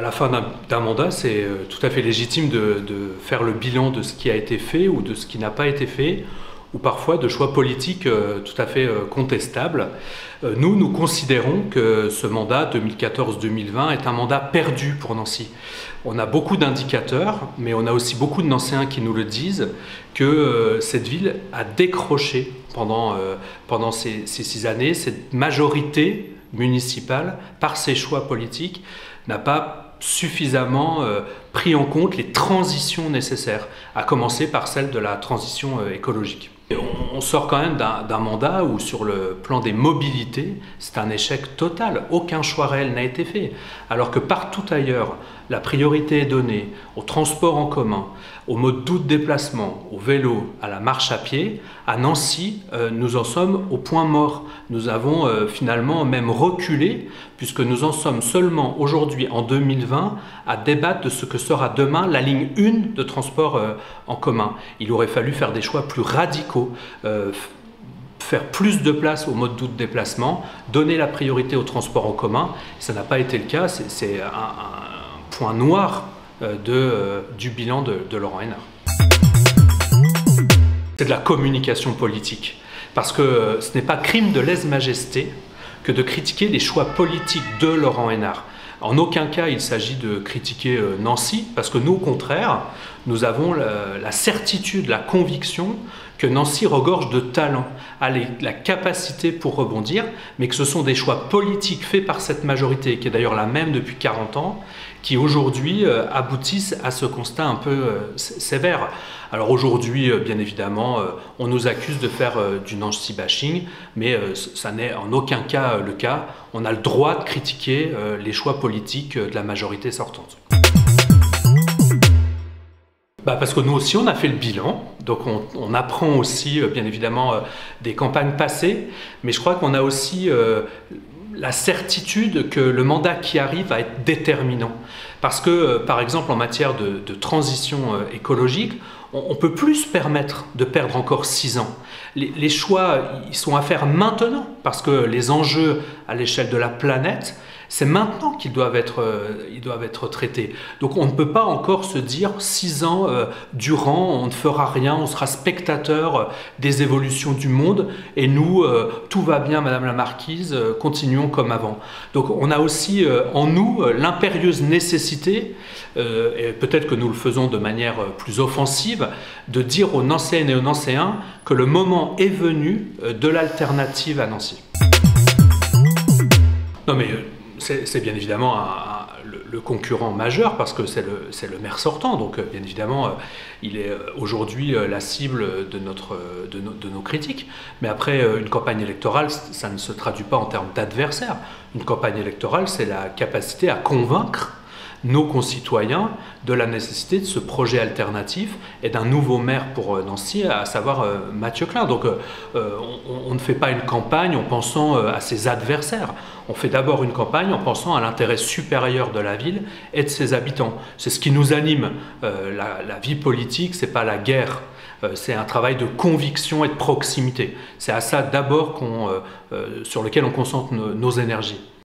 la fin d'un mandat, c'est tout à fait légitime de faire le bilan de ce qui a été fait ou de ce qui n'a pas été fait, ou parfois de choix politiques tout à fait contestables. Nous considérons que ce mandat 2014-2020 est un mandat perdu pour Nancy. On a beaucoup d'indicateurs, mais on a aussi beaucoup de Nancéens qui nous le disent, que cette ville a décroché pendant ces 6 années. Cette majorité municipale, par ses choix politiques, n'a pas suffisamment pris en compte les transitions nécessaires, à commencer par celle de la transition écologique. On sort quand même d'un mandat où, sur le plan des mobilités, c'est un échec total. Aucun choix réel n'a été fait. Alors que partout ailleurs, la priorité est donnée au transport en commun, au mode doux de déplacement, au vélo, à la marche à pied. À Nancy, nous en sommes au point mort. Nous avons finalement même reculé, puisque nous en sommes seulement aujourd'hui, en 2020, à débattre de ce que sera demain la ligne 1 de transport en commun. Il aurait fallu faire des choix plus radicaux, faire plus de place au mode doux de déplacement, donner la priorité au transport en commun. Ça n'a pas été le cas, c'est un point noir du bilan de Laurent Hénart. C'est de la communication politique, parce que ce n'est pas crime de lèse-majesté que de critiquer les choix politiques de Laurent Hénart. En aucun cas il s'agit de critiquer Nancy, parce que nous, au contraire, nous avons la certitude, la conviction que Nancy regorge de talent, a la capacité pour rebondir, mais que ce sont des choix politiques faits par cette majorité, qui est d'ailleurs la même depuis 40 ans, qui aujourd'hui aboutissent à ce constat un peu sévère. Alors aujourd'hui, bien évidemment, on nous accuse de faire du Nancy bashing, mais ça n'est en aucun cas le cas. On a le droit de critiquer les choix politiques de la majorité sortante. Parce que nous aussi, on a fait le bilan, donc on apprend aussi, bien évidemment, des campagnes passées, mais je crois qu'on a aussi la certitude que le mandat qui arrive va être déterminant. Parce que, par exemple, en matière de transition écologique, on ne peut plus se permettre de perdre encore 6 ans. Les choix, ils sont à faire maintenant, parce que les enjeux à l'échelle de la planète, c'est maintenant qu'ils doivent être traités. Donc on ne peut pas encore se dire 6 ans durant, on ne fera rien, on sera spectateur des évolutions du monde, et nous, tout va bien, Madame la Marquise, continuons comme avant. Donc on a aussi en nous l'impérieuse nécessité, et peut-être que nous le faisons de manière plus offensive, de dire aux Nancéennes et aux Nancéens que le moment est venu de l'alternative à Nancy. Non mais c'est bien évidemment le concurrent majeur, parce que c'est le maire sortant, donc bien évidemment il est aujourd'hui la cible de nos critiques. Mais après, une campagne électorale, ça ne se traduit pas en termes d'adversaire. Une campagne électorale, c'est la capacité à convaincre nos concitoyens de la nécessité de ce projet alternatif et d'un nouveau maire pour Nancy, à savoir Mathieu Klein. Donc on ne fait pas une campagne en pensant à ses adversaires. On fait d'abord une campagne en pensant à l'intérêt supérieur de la ville et de ses habitants. C'est ce qui nous anime. La vie politique, c'est pas la guerre. C'est un travail de conviction et de proximité. C'est à ça d'abord sur lequel on concentre nos énergies.